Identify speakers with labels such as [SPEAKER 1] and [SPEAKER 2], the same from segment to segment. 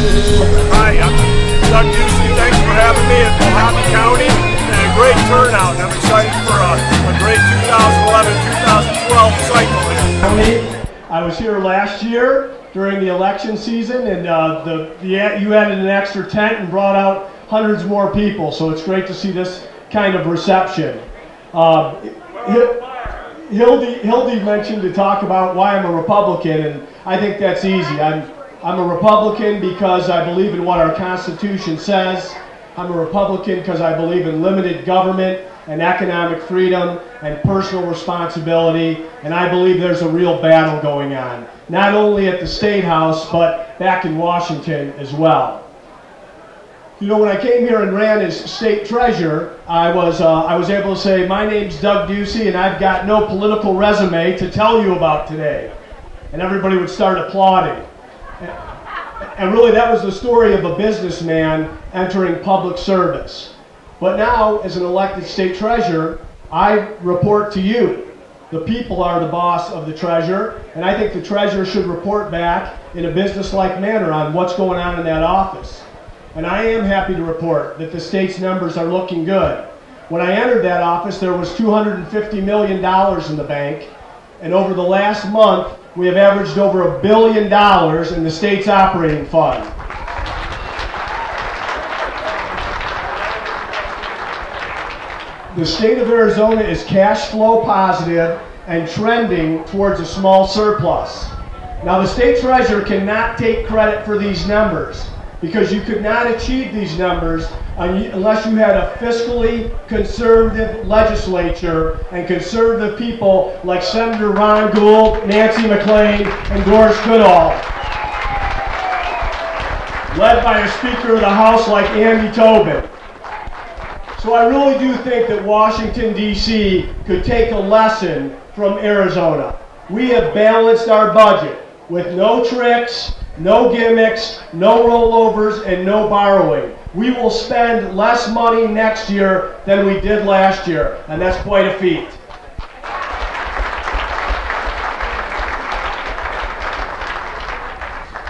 [SPEAKER 1] Hi, I'm Doug Ducey. Thanks for having me at Mohave County, and a great turnout. I'm excited for a great 2011-2012 cycle here.
[SPEAKER 2] I was here last year during the election season, and you added an extra tent and brought out hundreds more people, so it's great to see this kind of reception. Hildy mentioned to talk about why I'm a Republican, and I think that's easy. I'm a Republican because I believe in what our Constitution says. I'm a Republican because I believe in limited government and economic freedom and personal responsibility, and I believe there's a real battle going on, not only at the State House, but back in Washington as well. You know, when I came here and ran as state treasurer, I was able to say, my name's Doug Ducey, and I've got no political resume to tell you about today. And everybody would start applauding. And really, that was the story of a businessman entering public service. But now, as an elected state treasurer, I report to you. The people are the boss of the treasurer, and I think the treasurer should report back in a business-like manner on what's going on in that office. And I am happy to report that the state's numbers are looking good. When I entered that office, there was $250 million in the bank, and over the last month, we have averaged over $1 billion in the state's operating fund. The state of Arizona is cash flow positive and trending towards a small surplus. Now, the state treasurer cannot take credit for these numbers, because you could not achieve these numbers unless you had a fiscally conservative legislature and conservative people like Senator Ron Gould, Nancy McClain, and Doris Goodall, led by a Speaker of the House like Andy Tobin. So I really do think that Washington, D.C. could take a lesson from Arizona. We have balanced our budget with no tricks, no gimmicks, no rollovers, and no borrowing. We will spend less money next year than we did last year, and that's quite a feat.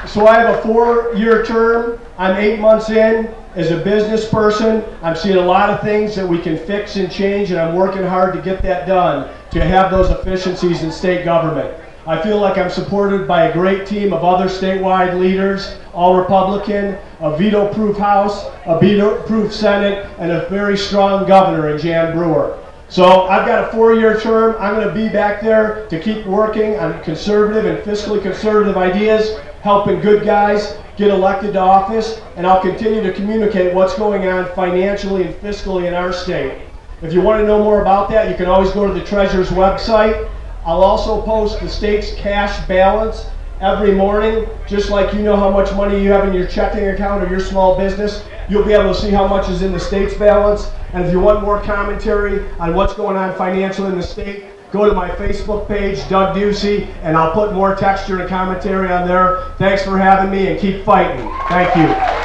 [SPEAKER 2] So I have a 4-year term. I'm 8 months in. As a business person, I'm seeing a lot of things that we can fix and change, and I'm working hard to get that done, to have those efficiencies in state government. I feel like I'm supported by a great team of other statewide leaders, all Republican, a veto-proof House, a veto-proof Senate, and a very strong governor in Jan Brewer. So I've got a 4-year term. I'm going to be back there to keep working on conservative and fiscally conservative ideas, helping good guys get elected to office, and I'll continue to communicate what's going on financially and fiscally in our state. If you want to know more about that, you can always go to the Treasurer's website. I'll also post the state's cash balance every morning, just like you know how much money you have in your checking account or your small business. You'll be able to see how much is in the state's balance. And if you want more commentary on what's going on financially in the state, go to my Facebook page, Doug Ducey, and I'll put more texture and commentary on there. Thanks for having me, and keep fighting. Thank you.